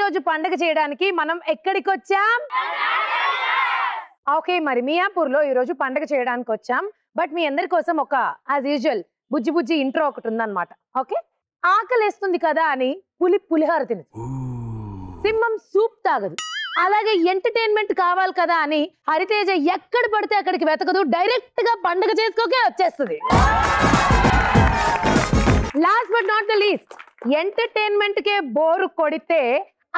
రోజు పండగ చేయడానికి మనం ఎక్కడికి వచ్చాం? ఓకే, మరి మియాపూర్లో ఈ రోజు పండగ చేయడానికి వచ్చాం. బట్ మీ అందరి కోసం ఒక యాజ్ యూజువల్ బుజ్జి బుజ్జి ఇంట్రో ఒకటి ఉందన్నమాట. ఓకే, ఆకలేస్తుంది కదా అని పులిహోర తినదు, సింహం సూప్ తాగదు, అలాగే ఎంటర్టైన్మెంట్ కావాలి కదా అని హరితేజ ఎక్కడ పడితే అక్కడికి వెతకదు, డైరెక్ట్ గా పండగ చేసుకోకే వచ్చేస్తుంది. Last but not the least, entertainment K bore కొడితే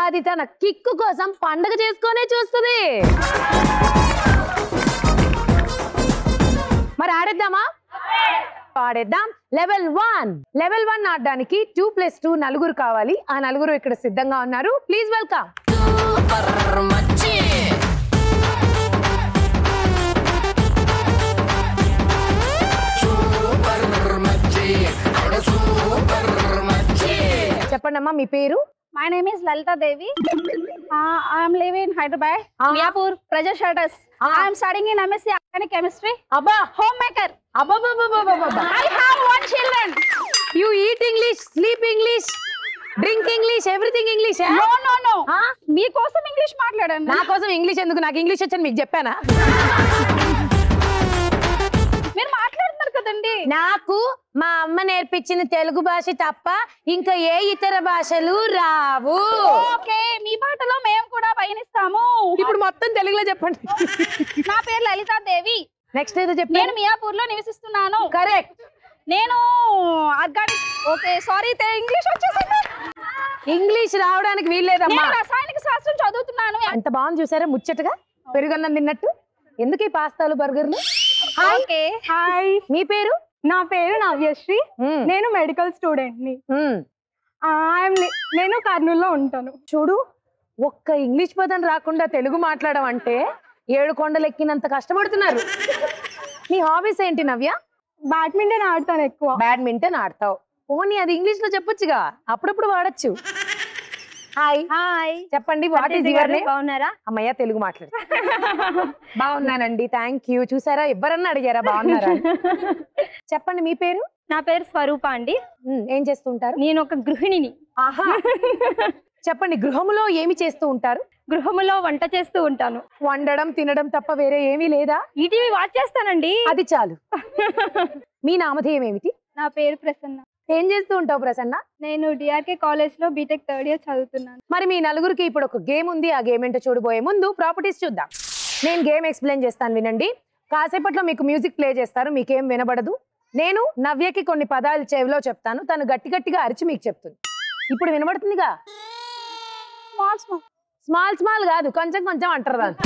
అది తన కిక్కు కోసం పండగ చేసుకునే చూస్తుంది. మరి ఆడేద్దామా? ఆడేద్దాం. లెవెల్ 1 ఆడడానికి 2+2 నలుగురు కావాలి. ఆ నలుగురు ఇక్కడ సిద్ధంగా ఉన్నారు. Please welcome. చెప్పండి అమ్మా, మీ పేరు? My name is Lalita Devi. I am living in Hyderabad, Miapur, Praja Shutters. I am studying in MSc Organic Chemistry. Abba, homemaker. Abba. I have 1 children. You eat English, sleep English, drink English, everything English. No. మీ కోసం English మాట్లాడండి. నా కోసం English ఎందుకు? నాకు English వచ్చని మీకు చెప్పానా? మీరు మాట్లాడుతున్నారు కదండి. నాకు మా అమ్మ నేర్పించిన తెలుగు భాష తప్ప ఇంకా ఏ ఇతర భాషలు రావు. ఓకే, మీ పాటలో మేము కూడా పయనిస్తాము. ఇప్పుడు మొత్తం తెలుగులో చెప్పండి. నా పేరు లలితా దేవి. నెక్స్ట్ ఏదో చెప్పండి. నేను మియాపూర్ లో నివసిస్తున్నాను. కరెక్ట్. నేను ఆర్గానిక్. ఓకే సారీ, ఇంగ్లీష్ వచ్చేసింది. ఇంగ్లీష్ రావడానికి వీల్లేదమ్మా. నేను రసాయనిక శాస్త్రం చదువుతున్నాను. ఎంత బాగుంది చూసారా, ముచ్చటగా పెరుగన్నం తిన్నట్టు. ఎందుకు ఈ పాస్తాలు బర్గర్లు? ఓకే, హాయ్, మీ పేరు? నా పేరు నవ్యశ్రీ. నేను మెడికల్ స్టూడెంట్ ని. నేను కర్నూలులో ఉంటాను. చూడు, ఒక్క ఇంగ్లీష్ పదం రాకుండా తెలుగు మాట్లాడడం అంటే 7 కొండలు ఎక్కినంత కష్టపడుతున్నారు. నీ హాబీస్ ఏంటి నవ్య? బ్యాడ్మింటన్ ఆడతాను ఎక్కువ. బ్యాడ్మింటన్ ఆడతావు. పోనీ అది ఇంగ్లీష్ లో చెప్పొచ్చుగా, అప్పుడప్పుడు వాడచ్చు. హాయ్ హాయ్, చెప్పండి, వాట్ ఈస్ యువర్ నేమ్? బాగున్నారా? అమ్మయ్య, తెలుగు మాట్లాడు. బాగున్నానండి, థ్యాంక్ యూ. చూసారా, ఎవరన్నా అడిగారా బాగున్నారా? చెప్పండి, మీ పేరు? నా పేరు స్వరూప అండి. ఏం చేస్తూ ఉంటారు? నేను ఒక గృహిణిని. ఆహా. చెప్పండి, గృహములో ఏమి చేస్తూ ఉంటారు? గృహములో వంట చేస్తూ ఉంటాను. వండడం తినడం తప్ప వేరే ఏమీ లేదా? ఈటీవీ వాచ్ చేస్తానండి. అది చాలు. మీ నామధేయం ఏమిటి? నా పేరు ప్రసన్న. ఏం చేస్తూ ఉంటావు ప్రసన్న? నేను డిఆర్కే కాలేజ్ లో బీటెక్ 3rd ఇయర్ చదువుతున్నాను. మరి మీ నలుగురికి ఇప్పుడు ఒక గేమ్ ఉంది. ఆ గేమ్ ఏంటో చూడబోయే ముందు ప్రాపర్టీస్ చూద్దాం. నేను గేమ్ ఎక్స్ప్లెయిన్ చేస్తాను, వినండి. కాసేపట్లో మీకు మ్యూజిక్ ప్లే చేస్తారు, మీకేం వినబడదు. నేను నవ్యకి కొన్ని పదాలు చెవిలో చెప్తాను, తను గట్టి గట్టిగా అరిచి మీకు చెప్తుంది. ఇప్పుడు వినబడుతుందిగా? స్మాల్ స్మాల్ కాదు, కొంచెం కొంచెం అంటారు దాన్ని.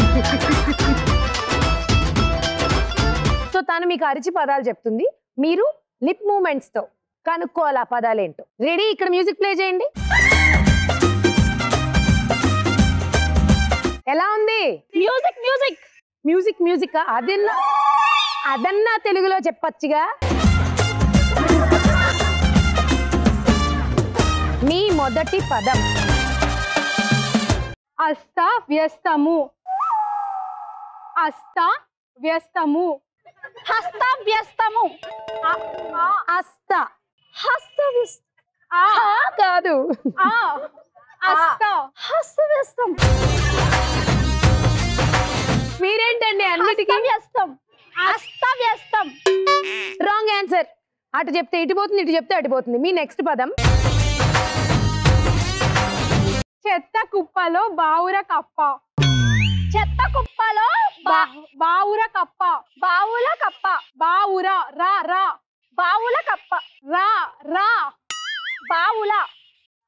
సో తను మీకు అరిచి పదాలు చెప్తుంది, మీరు లిప్ మూమెంట్స్ తో కనుక్కోవాలి ఆ పదాలేంటో. రెడీ? ఇక్కడ మ్యూజిక్ ప్లే చేయండి. ఎలా ఉంది? మ్యూజిక్ అదన్నా తెలుగులో చెప్పచ్చుగా. మీ మొదటి పదం. అస్తవ్యస్తము. హస్తవ్యస్తము. కాదు, హస్తవ్యస్తం. మీరేంటండి అన్నిటికీ? అస్తవ్యస్తం. Wrong answer. అటు చెప్తే ఇటు పోతుంది, ఇటు చెప్తే అటు పోతుంది. మీ నెక్స్ట్ పదం. చెత్త కుప్పలో బావుర కప్ప. చెత్త కుప్పలో బావుర కప్ప. బావుల కప్ప. బావుర రా రా. బావుల కప్ప. రా రా. బావుల.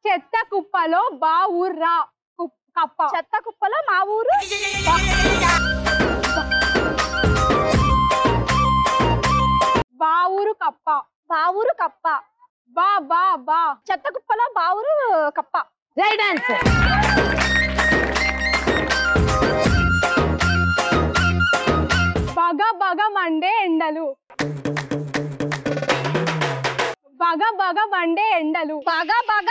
చెత్త కుప్పలో బావుర కప్ప. చెత్త కుప్పలో మా ఊరు. బావురు కప్ప. బావురు కప్ప. బా బా బా. చెత్త కుప్పలో బావురు కప్ప. Right answer. బగ బగ మండే ఎండలు. బగ బగ మండే ఎండలు. బగ బగ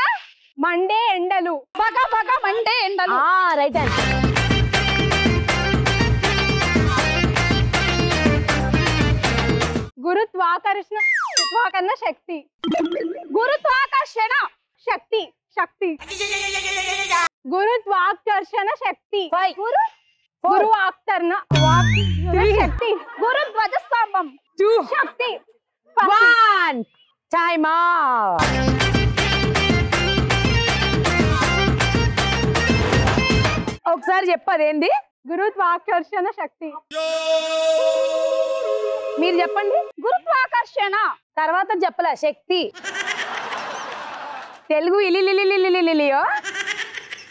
మండే ఎండలు. బగ బగ మండే ఎండలు. Right answer. గురుత్వాకర్షణ శక్తి. గురుత్వాకర్షణ శక్తి. గురుత్వాకర్షణ శక్తి. గురువాకర్షణ శక్తి. గురు ధ్వజస్తంభం 2 శక్తి. 1 టైమ్ ఒకసారి చెప్పదేంది? గురుత్వాకర్షణ శక్తి. మీరు చెప్పండి. గురుత్వాకర్షణ. తర్వాత చెప్పలే శక్తి. తెలుగు ఇలిలిలిలిలిలిలియో.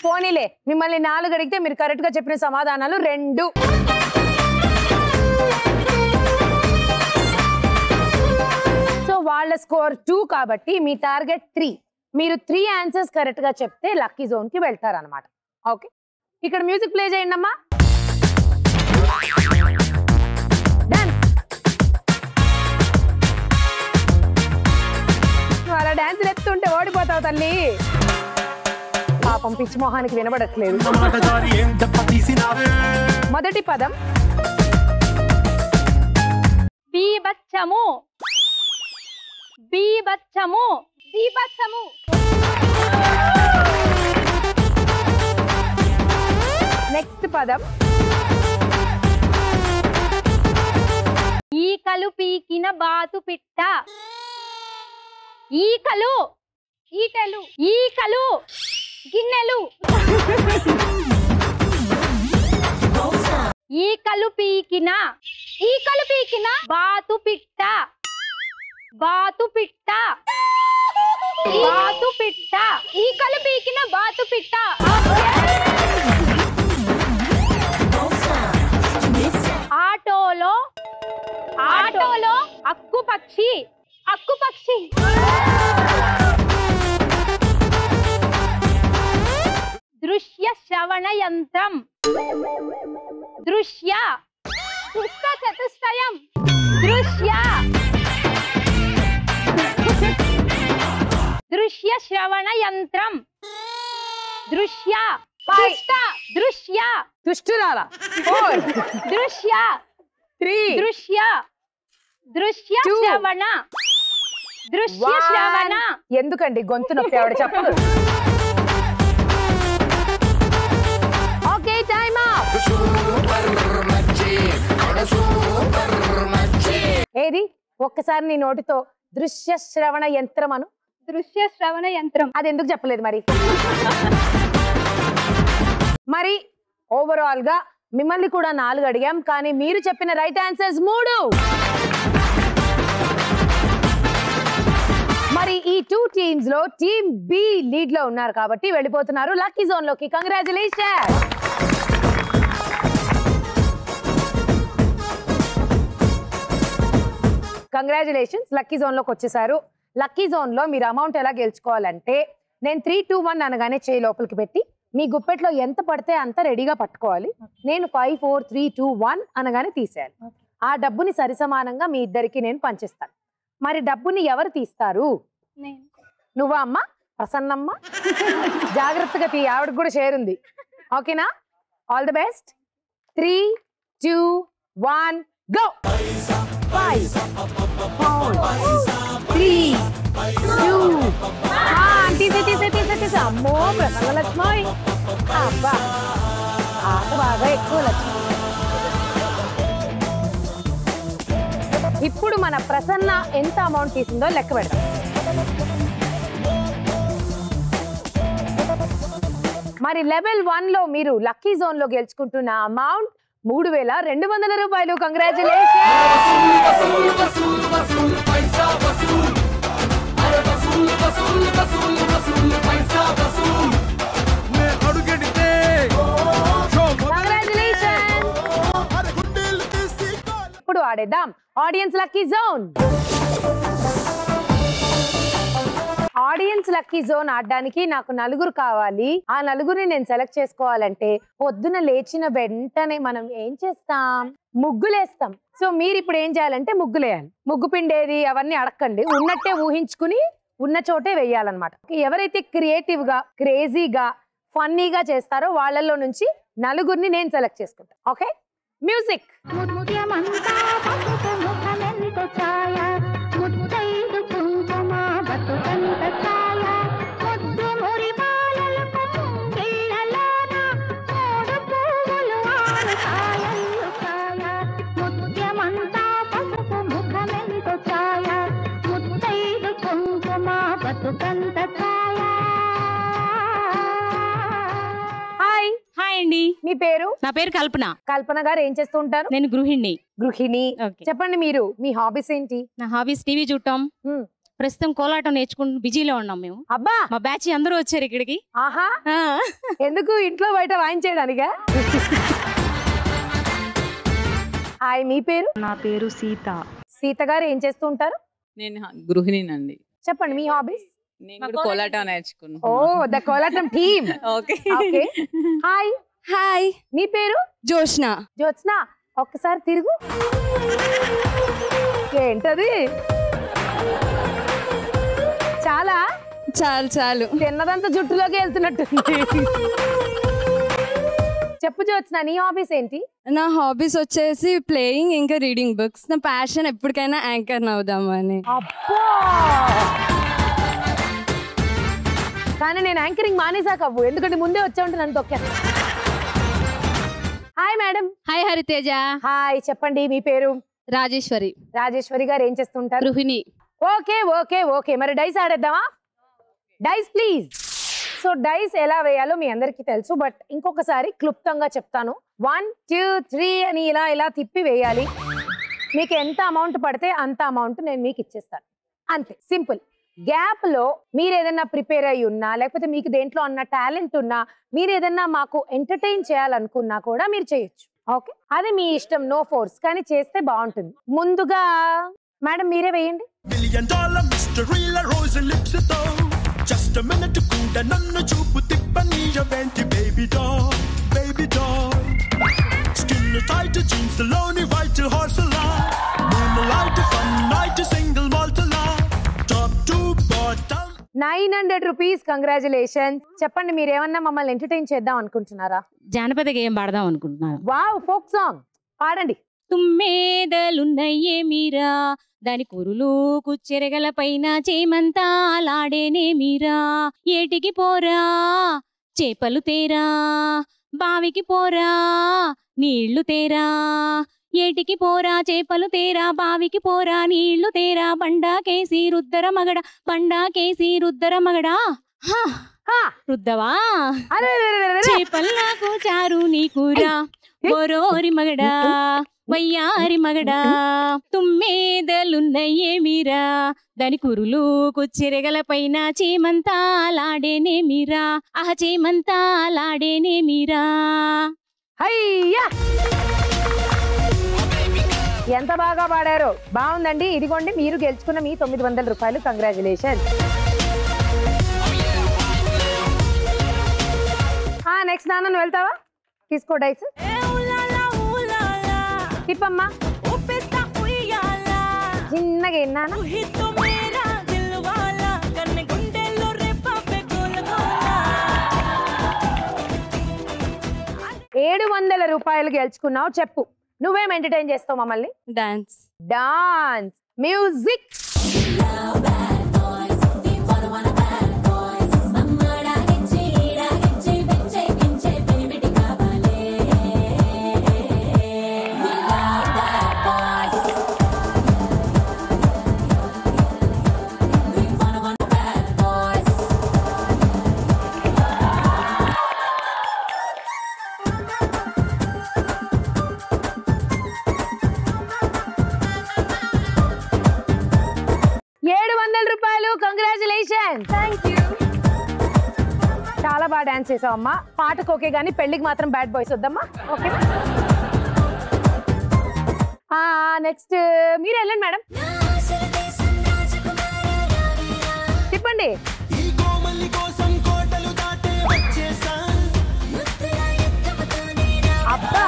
పోనీలే, మిమ్మల్ని 4 అడిగితే మీరు కరెక్ట్ గా చెప్పిన సమాధానాలు 2. సో వాళ్ళ స్కోర్ 2 కాబట్టి మీ టార్గెట్ 3. మీరు 3 ఆన్సర్స్ కరెక్ట్ గా చెప్తే లక్కీ జోన్ కి వెళ్తారనమాట. ఓకే, ఇక్కడ మ్యూజిక్ ప్లే చేయండి అమ్మా. అలా డాన్స్ ఎత్తుంటే ఓడిపోతావు తల్లి. పాపం పిచ్చి మొహానికి వినబడట్లేదు. మొదటి పదం బీభత్సము. బీభత్సము. బీభత్సము. నెక్స్ట్ పదం ఈకలు పీకిన బాతు పిట్ట. ఈకలు. ఈటెలు. ఈకలు. గిన్నెలు. ఈకలు పీకిన. ఈకలు పీకిన బాతు పిట్ట. బాతు పిట్ట. బాతు పిట్ట. ఈకలు పీకిన బాతు పిట్ట. ఆటోలో. ఆటోలో అక్కు పక్షి. అక్కు పక్షి. దృశ్య శ్రవణ యంత్రం. దృశ్య. దృష్ట చతుష్టయం. దృశ్య. దృశ్య శ్రవణ యంత్రం. దృశ్య. దృష్ట. దృశ్య. దుష్టురాలా. 4 దృశ్య. 3 దృశ్య. దృశ్య 2 శ్రవణ. దృశ్య 1. శ్రవణ. ఎందుకండి గొంతు నొప్పి ఆవిడ చెప్పదు. Okay, time up. ఏది ఒక్కసారి నీ నోటితో దృశ్య శ్రవణ యంత్రం అను. దృశ్య శ్రవణ యంత్రం. అది ఎందుకు చెప్పలేదు మరి? మరి ఓవరాల్ గా మిమ్మల్ని కూడా 4 అడిగాం, కానీ మీరు చెప్పిన రైట్ ఆన్సర్స్ 3. మరి ఈ 2 టీమ్స్ లో టీమ్ బి లీడ్ లో ఉన్నారు కాబట్టి వెళ్ళిపోతున్నారు లక్కీ జోన్ లోకి. కంగ్రాచులేషన్. కంగ్రాచులేషన్స్, లక్కీ జోన్ లోకి వచ్చేసారు. లక్కీ జోన్ లో మీరు అమౌంట్ ఎలా గెలుచుకోవాలంటే, నేను 3, 2, 1 అనగానే చేయి లోపలికి పెట్టి మీ గుప్పెట్లో ఎంత పడితే అంత రెడీగా పట్టుకోవాలి. నేను 5, 4, 3, 2, 1 అనగానే తీసేయాలి. ఆ డబ్బుని సరిసమానంగా మీ ఇద్దరికి నేను పంచిస్తాను. మరి డబ్బుని ఎవరు తీస్తారు? నువ్వా అమ్మ? ప్రసన్నమ్మ? జాగ్రత్తగా తీ, ఆవిడకి కూడా షేర్ ఉంది. ఓకేనా? All the best. 3, 2, 1 గో. 5, 4, 3, 2. తీసే అమ్మో ప్రసన్న లక్ష్మి. అబ్బా ఆట బాగా ఎక్కువ లక్ష్మి. ఇప్పుడు మన ప్రసన్న ఎంత అమౌంట్ తీసిందో లెక్క పెడదాం. మరి లెవెల్ 1 లో మీరు లక్కీ జోన్ లో గెలుచుకుంటున్న అమౌంట్ 3200 రూపాయలు. కంగ్రాచులేషన్. ఇప్పుడు ఆడేద్దాం audience lucky zone. Audience lucky zone ఆడడానికి నాకు 4 కావాలి. ఆ 4ని నేను సెలెక్ట్ చేసుకోవాలంటే పొద్దున లేచిన వెంటనే మనం ఏం చేస్తాం? ముగ్గులేస్తాం. సో మీరు ఇప్పుడు ఏం చేయాలంటే ముగ్గులేయాలి. ముగ్గు పిండేది అవన్నీ అడగండి, ఉన్నట్టే ఊహించుకుని ఉన్న చోటే వేయాలన్నమాట. ఎవరైతే క్రియేటివ్ గా, క్రేజీగా, ఫన్నీగా చేస్తారో వాళ్ళల్లో నుంచి 4ని నేను సెలెక్ట్ చేసుకుంటా. Okay, music. అండి. మీ పేరు? నా పేరు కల్పన. కల్పన గారు ఏం చేస్తూ ఉంటారు? నేను గృహిణి. గృహిణి. చెప్పండి మీరు మీ హాబీస్ ఏంటి? నా హాబీస్ టీవీ చూడటం. ప్రస్తుతం కోలాటం నేర్చుకుంటూ బిజీలో ఉన్నాం మేము. అబ్బా, మా బ్యాచ్ అందరూ వచ్చారు ఇక్కడికి. ఆహా, ఎందుకు ఇంట్లో బయట వాయించేయడానికా? హాయ్, మీ పేరు? నా పేరు సీత. సీత గారు ఏం చేస్తూ ఉంటారు? నేను గృహిణినండి. చెప్పండి మీ హాబీస్. నేను కూడా కోలాటం నేర్చుకున్నాను. Oh, the Kolatam team. Okay. Hi. Hi, మీ పేరు? జోష్న. జ్యోత్స్న, ఒక్కసారి తిరుగు. ఏంటది? చాలా చాలు చాలు, తిన్నదంతా జుట్టులోకి వెళ్తున్నట్టుంది. చెప్పు జ్యోత్స్న, నీ హాబీస్ ఏంటి? నా హాబీస్ వచ్చేసి ప్లేయింగ్ ఇంకా రీడింగ్ బుక్స్. నా ప్యాషన్ ఎప్పటికైనా యాంకర్ అవుదామని. అబ్బా, కానీ నేను యాంకరింగ్ మానేసాక అవ్వు, ఎందుకంటే ముందే వచ్చా ఉంటే నన్ను తొక్కా. Hi madam. Hi Hariteja. Hi, చెప్పండి మీ పేరు? రాజేశ్వరి. రాజేశ్వరి గారు ఏం చేస్తుంటారు? గృహిణి. ఓకే ఓకే ఓకే, మరి డైస్ ఆడేద్దామా? Dice please. సో డైస్ ఎలా వేయాలో మీ అందరికీ తెలుసు, బట్ ఇంకొకసారి క్లుప్తంగా చెప్తాను. 1 2 3 అని ఇలా ఇలా తిప్పి వేయాలి. మీకు ఎంత అమౌంట్ పడితే అంత అమౌంట్ నేను మీకు ఇచ్చేస్తాను, అంతే, సింపుల్. గ్యాప్ లో మీరు ఏదైనా ప్రిపేర్ అయ్యి ఉన్నా, లేకపోతే మీకు దేంట్లో అన్న టాలెంట్ ఉన్నా, మీరు ఏదైనా మాకు ఎంటర్టైన్ చేయాలనుకున్నా కూడా మీరు చేయొచ్చు. ఓకే, అది మీ ఇష్టం, నో ఫోర్స్, కానీ చేస్తే బాగుంటుంది. ముందుగా మేడం మీరే వేయండి. $1 mystery la rose lips తో just a minute కూడా నన్ను చూపు తిప్పని ఎవెంటి baby doll skin tight jeans లోని white horse la moonlight fun night single malt la top to bottom 900 rupees. Congratulations. చెప్పండి, మీరు ఏమన్నా మమ్మల్ని ఎంటర్టైన్ చేద్దాం అనుకుంటున్నారా? జానపద గేయం పాడదాం అనుకుంటున్నాను. వావ్, ఫోక్ సాంగ్ పాడండి. తుమ్మేదలున్నయ్యే మీరా, దాని కురులు కుచ్చెరగల పైన చేమంతాలాడేనే మీరా. ఏటికి పోరా చేపలు తేరా, బావికి పోరా నీళ్లు తేరా. ఏటికి పోరా చేపలు తేరా, బావికి పోరా నీళ్లు తేరా. బండాకేసి రుద్దర మగడ, బండాకేసి రుద్దర మగడా. రుద్దవా చేపల్లాకు చారు నీకురా, బోరోరి మగడా వయ్యారి మగడా. తుమ్మేదలున్నయ్యే మీరా, దాని కురులు కుచ్చిరెగల పైన చేమంతాలాడేనే మీరా. ఆహ చేమంతాలాడేనే మీరా. అయ్యా, ఎంత బాగా పాడారో, బాగుందండి. ఇదిగోండి మీరు గెలుచుకున్న మీ 900 రూపాయలు. కంగ్రాచులేషన్. నెక్స్ట్ నాన్న, నువ్వు వెళ్తావా? తీసుకో డైస్. తిప్పమ్మా, చిన్నగా ఎన్నానా. 700 రూపాయలు గెలుచుకున్నావు. చెప్పు, నువ్వేం ఎంటర్టైన్ చేస్తావు మమ్మల్ని? డాన్స్. Dance, music. చాలా బాగా డాన్స్ చేసావమ్మా. పాటకు ఓకే గానీ పెళ్లికి మాత్రం బ్యాడ్ బాయ్స్ వద్దమ్మా. ఓకే, నెక్స్ట్ మీరు వెళ్ళండి మేడం. చెప్పండి. అబ్బా,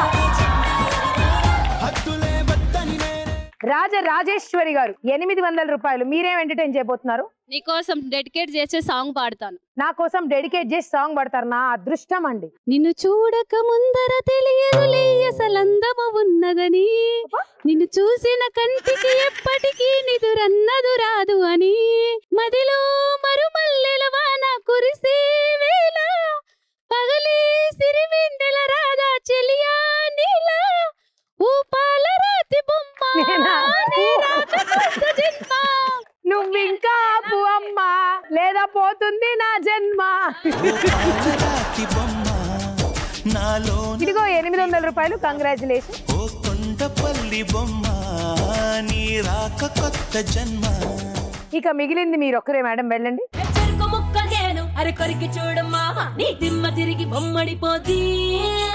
రాజేశ్వరి గారు 800 రూపాయలు. మీరేం ఎంటర్టైన్ చేయబోతున్నారు? నీకోసం డెడికేట్ చేసే సాంగ్ పాడతాను. నా కోసం డెడికేట్ చేసి సాంగ్ పాడతారు? నా అదృష్టం అండి. నిన్ను చూడక ముందర తెలియదులే అసలందము ఉన్నదని, నిన్ను చూసిన కంటికి ఎప్పటికీ నిదురన్నదు రాదు అని, మదిలో మరుమల్లెల వాన కురిసే వేళ పగలే సిరివెన్నెల రాధా చెలియా నీలా, ఊపాల రాతి బొమ్మ నువ్వింకా అమ్మా లేదా పోతుంది నా జన్మ. నా ఇదిగో 800 రూపాయలు. కంగ్రాచులేషన్. ఓ కొండపల్లి బొమ్మ నీ రాక కొత్త జన్మ. ఇక మిగిలింది మీరు ఒక్కరే మేడం, వెళ్ళండి. అరకొరికి చూడమ్మా నీ దిమ్మ తిరిగి బొమ్మడిపోది.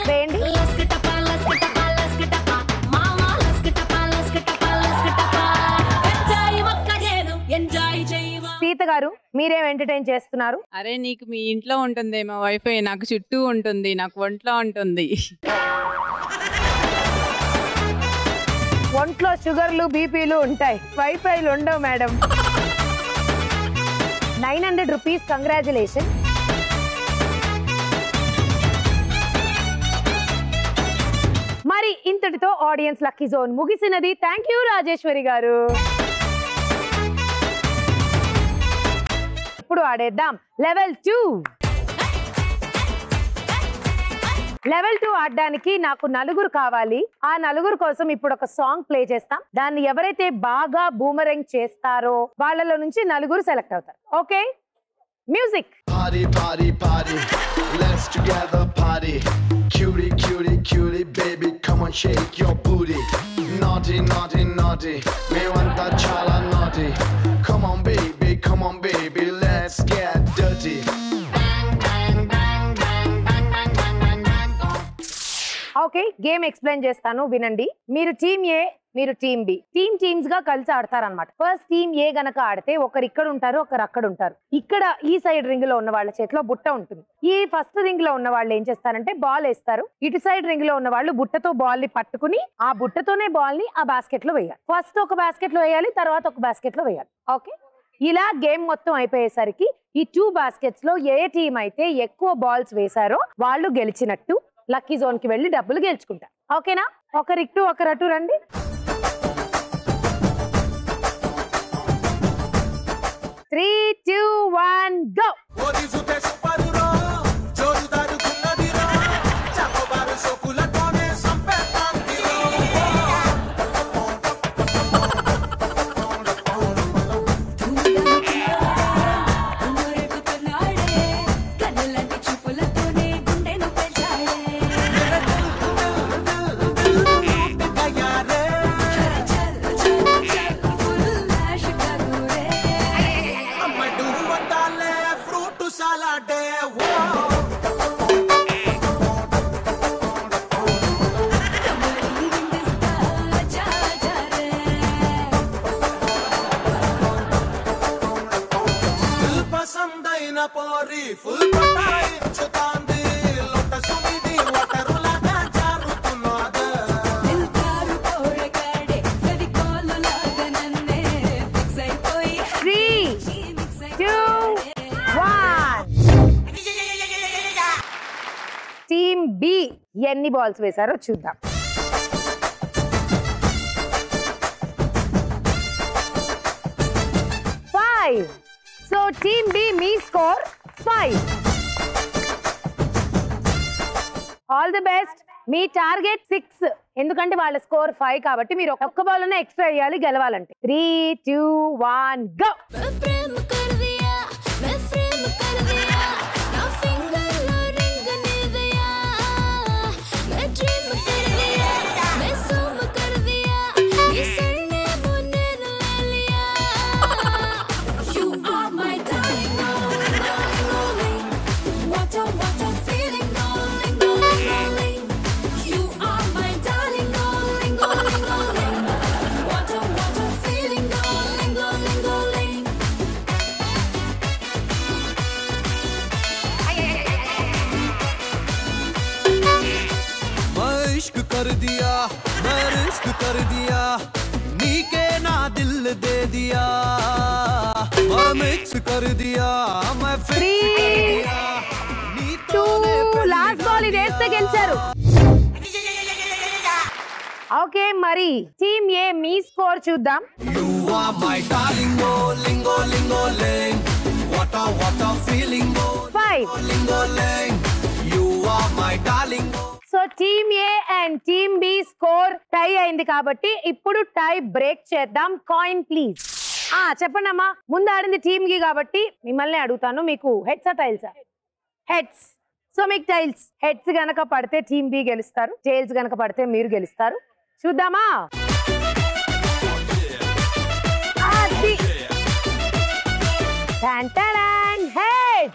వేయండి. సీత గారు మీరేం ఎంటర్టైన్ చేస్తున్నారు? అరే నీకు మీ ఇంట్లో ఉంటుందేమో వైఫై, నాకు చుట్టూ ఉంటుంది, నాకు ఒంట్లో ఉంటుంది. ఒంట్లో షుగర్లు బీపీలు ఉంటాయి, వైఫైలు ఉండవు మేడం. 900 రూపీస్. కంగ్రాచులేషన్. మరి ఇంతటితో ఆడియన్స్ లక్కీ జోన్ ముగిసినది. Thank you Rajeshwari garu. ఇప్పుడు ఆడేద్దాం లెవెల్ 2. లెవెల్ 2 ఆడడానికి నాకు నలుగురు కావాలి. ఆ నలుగురు కోసం ఇప్పుడు ఒక సాంగ్ ప్లే చేస్తాం. దాన్ని ఎవరైతే బాగా బూమరింగ్ చేస్తారో వాళ్ళలో నుంచి నలుగురు సెలెక్ట్ అవుతారు. Okay, music. Party, party, party, let's together party. Cutie, cutie, cutie, baby, come on, shake your booty. Naughty, naughty, naughty, me want that chala naughty. Come on, baby, let's get dirty. Okay, game explain చేస్తాను, వినండి. మీరు team ఏ, మీరు team B. Teams గా కలిసి ఆడతారనమాట. First team ఏ గనక ఆడితే ఒకరు ఇక్కడ ఉంటారు, ఒకరు అక్కడ ఉంటారు. ఇక్కడ ఈ సైడ్ రింగ్ లో ఉన్న వాళ్ళ చేతిలో బుట్ట ఉంటుంది. ఈ ఫస్ట్ రింగ్ లో ఉన్న వాళ్ళు ఏం చేస్తారంటే బాల్ వేస్తారు. ఇటు సైడ్ రింగ్ లో ఉన్న వాళ్ళు బుట్టతో బాల్ ని పట్టుకుని ఆ బుట్టతోనే బాల్ ని ఆ బాస్కెట్ లో వేయాలి. ఫస్ట్ ఒక బాస్కెట్ లో వేయాలి, తర్వాత ఒక బాస్కెట్ లో వేయాలి. ఓకే, ఇలా గేమ్ మొత్తం అయిపోయేసరికి ఈ 2 బాస్కెట్స్ లో ఏ టీం అయితే ఎక్కువ బాల్స్ వేశారో వాళ్ళు గెలిచినట్టు. లక్కీ జోన్ కి వెళ్ళి డబ్బులు గెలుచుకుంటారు. ఓకేనా? ఒకరు ఇటు ఒకరు అటు రండి. 3, 2, 1 go. టీమ్ బి ఎన్ని బాల్స్ వేశారో చూద్దాం. 5. సో టీమ్ బి మీ స్కోర్ 5. All the best. మీ టార్గెట్ 6, ఎందుకంటే వాళ్ళ స్కోర్ 5 కాబట్టి మీరు ఒక్క బాల్ అన్న ఎక్స్ట్రా వేయాలి గెలవాలంటే. 3, 2, 1 గో. कर दिया मैं रिस्क कर दिया नीके ना दिल दे दिया मैं मिक्स कर दिया मैं फिक्स कर दिया 2 లాస్ట్ బాల్ ఇదేస్తే గెలిచారు. ఓకే, మరి టీమ్ ఏ మీ స్కోర్ చూద్దాం. You are my darling, oh lingo lingo ling what a feeling, oh 5. lingo ling you are my darling. So team A and team B score tie అయింది కాబట్టి ఇప్పుడు tie break చేద్దాం. Coin please. చెప్పండి అమ్మా, ముందు ఆడింది team కి కాబట్టి మిమ్మల్ని అడుగుతాను. మీకు హెడ్సా టైల్సా? హెడ్స్. సో మీకు టైల్స్ హెడ్స్ గనక పడితే టీమ్ బి గెలుస్తారు, టైల్స్ గనక పడితే మీరు గెలుస్తారు. చూద్దామా? Head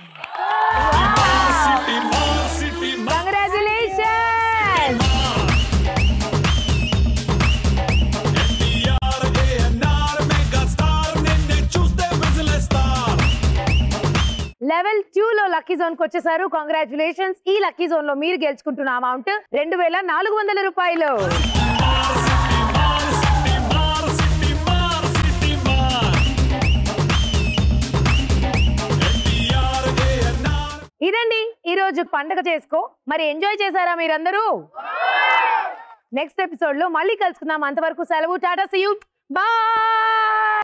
congratulation. లెవెల్ 2 లో లక్కీ జోన్ కి వచ్చేసారు. కంగ్రాచులేషన్స్. ఈ లక్కీ జోన్ లో మీరు గెలుచుకుంటున్న అమౌంట్ 2400 రూపాయలు. ఇదండి ఈ రోజు పండగ చేసుకో. మరి ఎంజాయ్ చేశారా మీరందరూ? నెక్స్ట్ ఎపిసోడ్ లో మళ్ళీ కలుసుకుందాం. అంతవరకు సెలవు. Tata, see you, bye.